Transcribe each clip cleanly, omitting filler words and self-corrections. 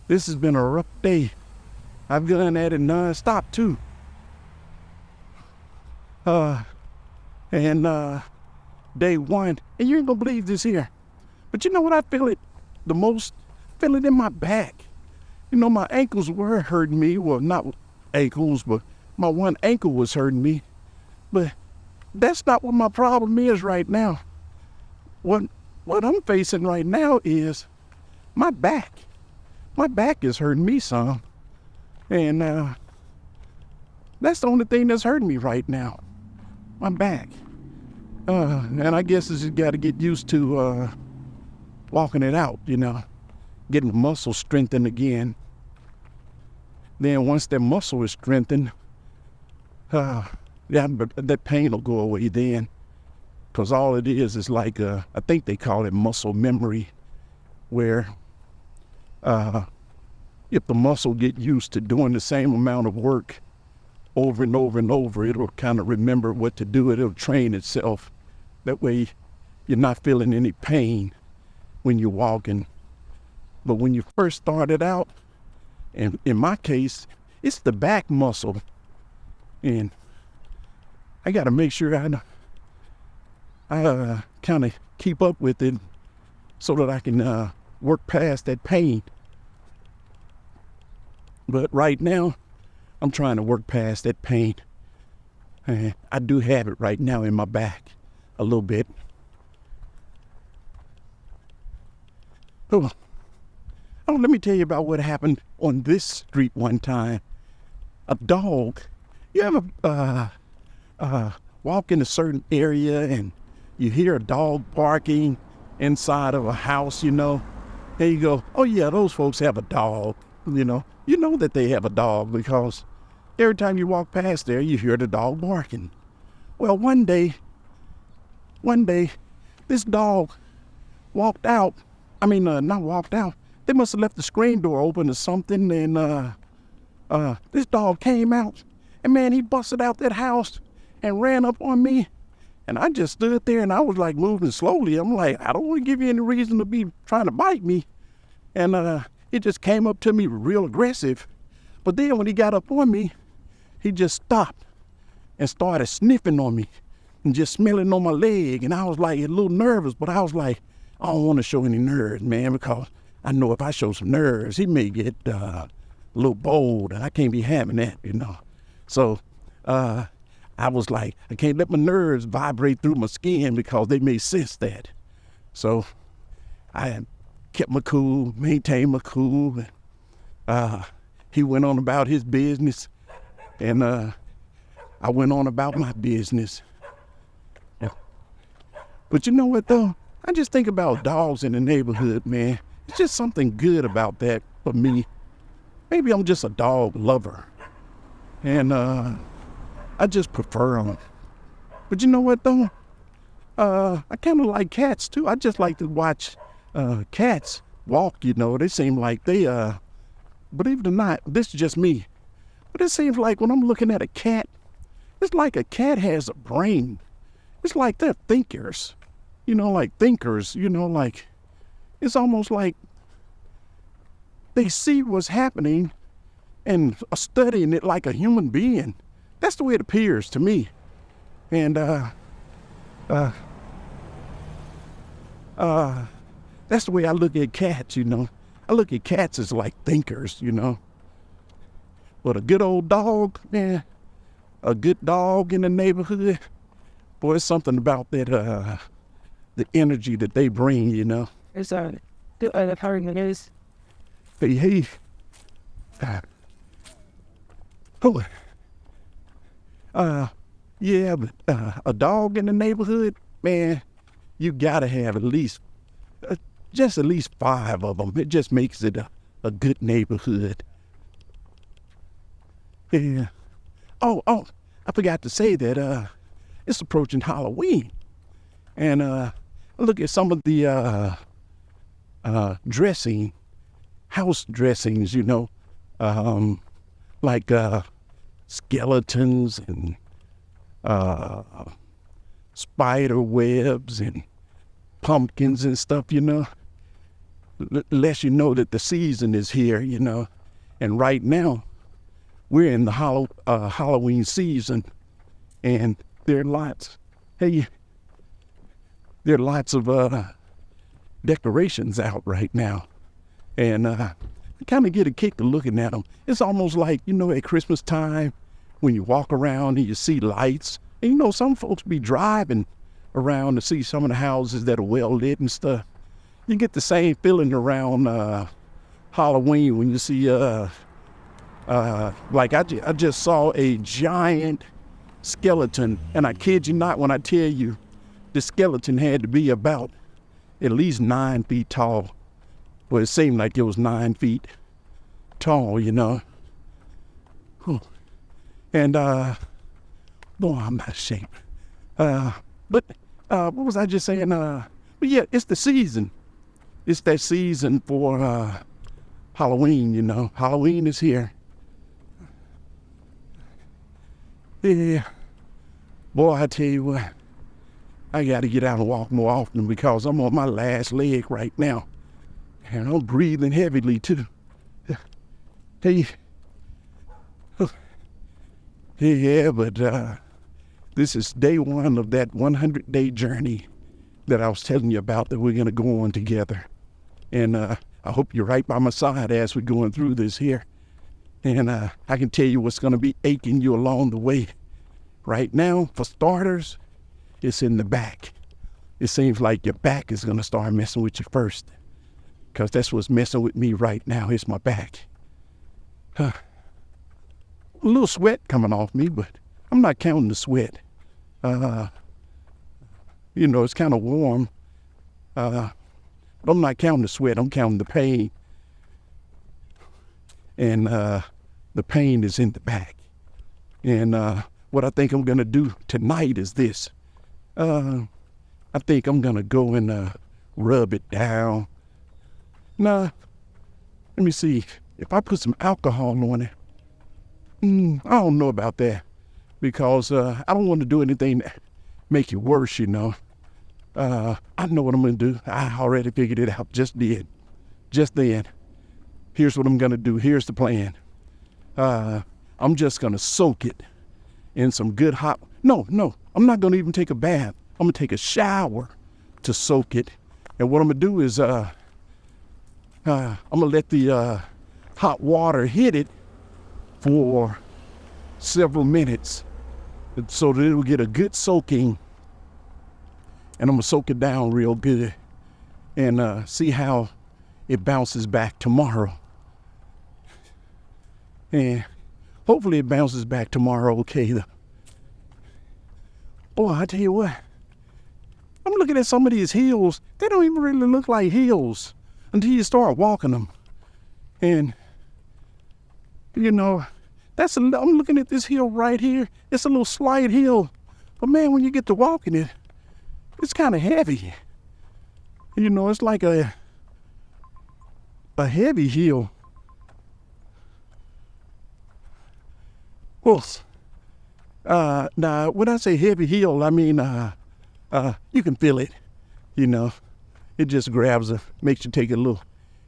This has been a rough day. I've gone at it non-stop too. And day one, and you ain't gonna believe this here, but you know what I feel it the most? Feel it in my back. You know, my ankles were hurting me. Well, not ankles, but my one ankle was hurting me. But that's not what my problem is right now. What I'm facing right now is my back. My back is hurting me some. And that's the only thing that's hurting me right now. My back. And I guess it's just got to get used to walking it out, you know, getting the muscle strengthened again. Then once that muscle is strengthened, that pain will go away then. Because all it is like, I think they call it muscle memory, where if the muscle get used to doing the same amount of work over and over and over, it'll kind of remember what to do. It'll train itself. That way you're not feeling any pain when you're walking. But when you first started out, and in my case, it's the back muscle. And I got to make sure I kind of keep up with it so that I can work past that pain. But right now, I'm trying to work past that pain. And I do have it right now in my back a little bit. Oh, let me tell you about what happened on this street one time. A dog. You ever walk in a certain area and you hear a dog barking inside of a house, you know? And you go, oh yeah, those folks have a dog, you know? You know that they have a dog because every time you walk past there, you hear the dog barking. Well, one day, this dog walked out. I mean, not walked out. They must have left the screen door open or something, and this dog came out, and man, he busted out that house and ran up on me, and I just stood there, and I was like moving slowly. I'm like, I don't want to give you any reason to be trying to bite me, and it just came up to me real aggressive. But then when he got up on me, he just stopped and started sniffing on me and just smelling on my leg, and I was like a little nervous, but I was like, I don't want to show any nerves, man, because I know if I show some nerves, he may get a little bold, and I can't be having that, you know. So I was like, I can't let my nerves vibrate through my skin because they may sense that. So I kept my cool, maintained my cool. He went on about his business, and I went on about my business. But you know what, though? I just think about dogs in the neighborhood, man. It's just something good about that for me. Maybe I'm just a dog lover, and I just prefer them. But you know what, though? I kind of like cats, too. I just like to watch cats walk, you know. They seem like they, believe it or not, this is just me, but it seems like when I'm looking at a cat, it's like a cat has a brain. It's like they're thinkers, you know, like thinkers, you know, like it's almost like they see what's happening and are studying it like a human being. That's the way it appears to me. And that's the way I look at cats, you know. I look at cats as like thinkers, you know. But a good old dog, man, a good dog in the neighborhood, boy, it's something about that, the energy that they bring, you know. It's the current news. Hey. Yeah, but a dog in the neighborhood, man, you gotta have at least, just at least 5 of them. It just makes it a good neighborhood. Yeah. Oh, I forgot to say that it's approaching Halloween. And I look at some of the house dressings, you know, like skeletons and spider webs and pumpkins and stuff, you know. lets you know that the season is here, you know. And right now, we're in the Halloween season, and there are lots. Hey, there are lots of decorations out right now, and I kind of get a kick to looking at them. It's almost like, you know, at Christmas time when you walk around and you see lights, and you know, some folks be driving around to see some of the houses that are well lit and stuff. You get the same feeling around Halloween when you see like I just saw a giant skeleton, and I kid you not when I tell you the skeleton had to be about at least 9 feet tall. Well, it seemed like it was 9 feet tall, you know. And boy, I'm out of shape. But what was I just saying? But yeah, it's the season. It's that season for Halloween, you know. Halloween is here. Yeah. Boy, I tell you what, I got to get out and walk more often because I'm on my last leg right now. And I'm breathing heavily, too. Hey. Yeah, but this is day one of that 100-day journey that I was telling you about that we're going to go on together. And I hope you're right by my side as we're going through this here. And I can tell you what's going to be aching you along the way. Right now, for starters, it's in the back. It seems like your back is going to start messing with you first. Because that's what's messing with me right now. It's my back. A little sweat coming off me, but I'm not counting the sweat. You know, it's kind of warm. But I'm not counting the sweat. I'm counting the pain. And the pain is in the back. And what I think I'm going to do tonight is this. I think I'm going to go and rub it down. Nah, let me see. If I put some alcohol on it, I don't know about that. Because I don't want to do anything that make it worse, you know. I know what I'm going to do. I already figured it out. Just then. Here's what I'm going to do. Here's the plan. I'm just going to soak it in some good hot... No, I'm not going to even take a bath. I'm going to take a shower to soak it. And what I'm going to do is I'm going to let the hot water hit it for several minutes so that it'll get a good soaking. And I'm going to soak it down real good and see how it bounces back tomorrow. And hopefully it bounces back tomorrow okay. Boy, I tell you what, I'm looking at some of these hills. They don't even really look like hills until you start walking them. And, you know, I'm looking at this hill right here. It's a little slight hill. But man, when you get to walking it, it's kind of heavy. You know, it's like a heavy hill. Well, now, when I say heavy hill, I mean, you can feel it, you know. It just makes you take a little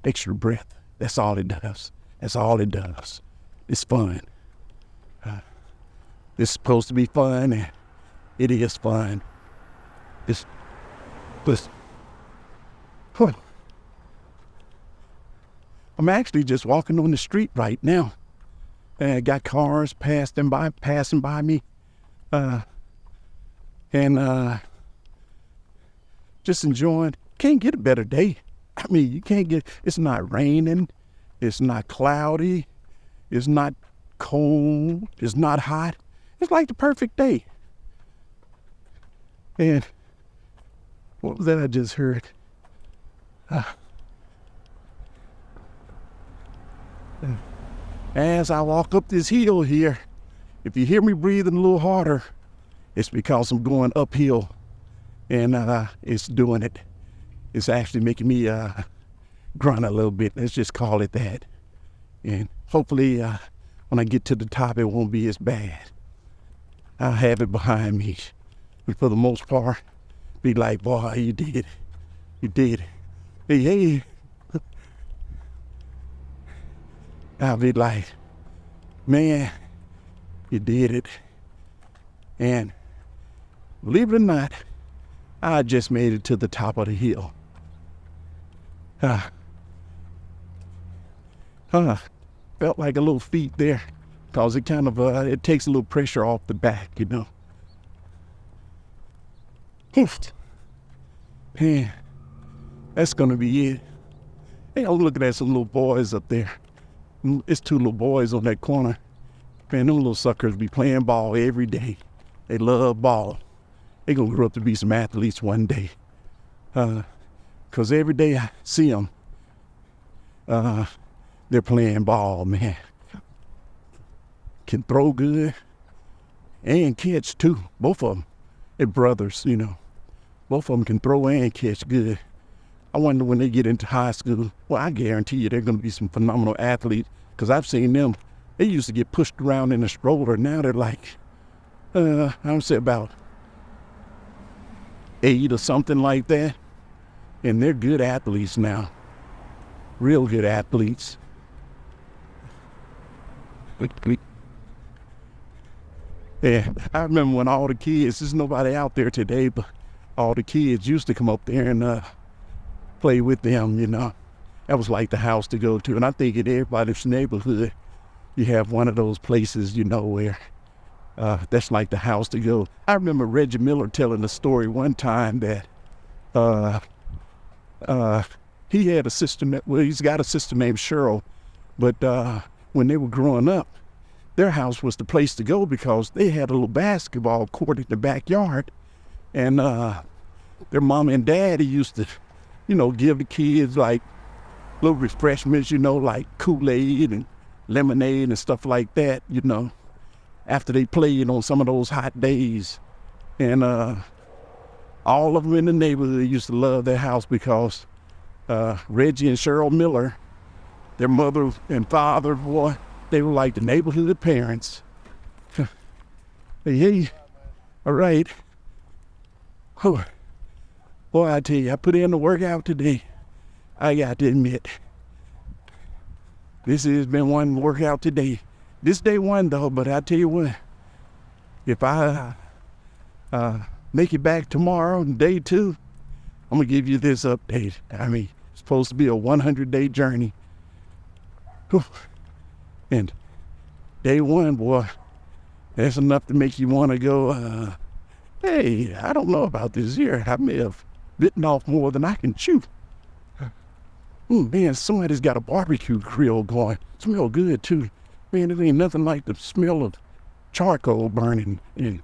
extra breath. That's all it does. That's all it does. It's fun. It's supposed to be fun, and it is fun. I'm actually just walking on the street right now. And I got cars passing by me. And just enjoying. Can't get a better day. I mean, you can't get, it's not raining. It's not cloudy. It's not cold. It's not hot. It's like the perfect day. And what was that I just heard? As I walk up this hill here, if you hear me breathing a little harder, it's because I'm going uphill. And it's doing it. It's actually making me grunt a little bit. Let's just call it that. And hopefully when I get to the top, it won't be as bad. I'll have it behind me. But for the most part, be like, boy, you did it. You did it. Hey, I'll be like, man, you did it. And believe it or not, I just made it to the top of the hill. Felt like a little feat there, cause it kind of it takes a little pressure off the back, you know. Man, that's gonna be it. Hey, I'm looking at some little boys up there. It's 2 little boys on that corner. Man, them little suckers be playing ball every day. They love ball. They gonna grow up to be some athletes one day. Cause every day I see them, they're playing ball, man. Can throw good and catch too. Both of them. They're brothers, you know. Both of them can throw and catch good. I wonder when they get into high school, well, I guarantee you they're going to be some phenomenal athletes, because I've seen them. They used to get pushed around in a stroller. Now they're like, I don't say about 8 or something like that. And they're good athletes now. Real good athletes. Yeah, I remember when all the kids, there's nobody out there today, but all the kids used to come up there and play with them, you know. That was like the house to go to. And I think in everybody's neighborhood, you have one of those places, you know, where that's like the house to go. I remember Reggie Miller telling a story one time that he had a sister, he's got a sister named Cheryl, but when they were growing up, their house was the place to go because they had a little basketball court in the backyard. And their mom and daddy used to, you know, give the kids like little refreshments, you know, like Kool-Aid and lemonade and stuff like that, you know, after they played on some of those hot days. And all of them in the neighborhood used to love their house because Reggie and Cheryl Miller, their mother and father, boy, they were like the neighborhood parents. Hey, all right. Oh, boy, I tell you, I put in the workout today. I got to admit, this has been one workout today. This day one, though, but I tell you what, if I make it back tomorrow, day 2, I'm going to give you this update. I mean, it's supposed to be a 100-day journey. Whew. And day 1, boy, that's enough to make you want to go, hey, I don't know about this here. I may have bitten off more than I can chew. Man, somebody's got a barbecue grill going. Smell good, too. Man, it ain't nothing like the smell of charcoal burning and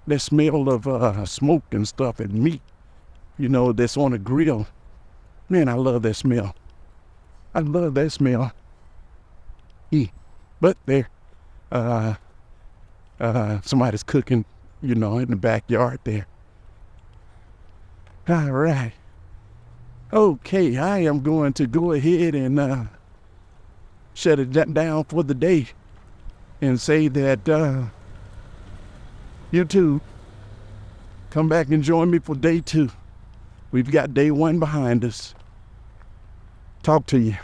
that smell of smoke and stuff and meat, you know, that's on a grill. Man, I love that smell. I love that smell. But there, somebody's cooking, you know, in the backyard there. All right. Okay, I am going to go ahead and shut it down for the day and say that you too, come back and join me for day 2. We've got day 1 behind us. Talk to you.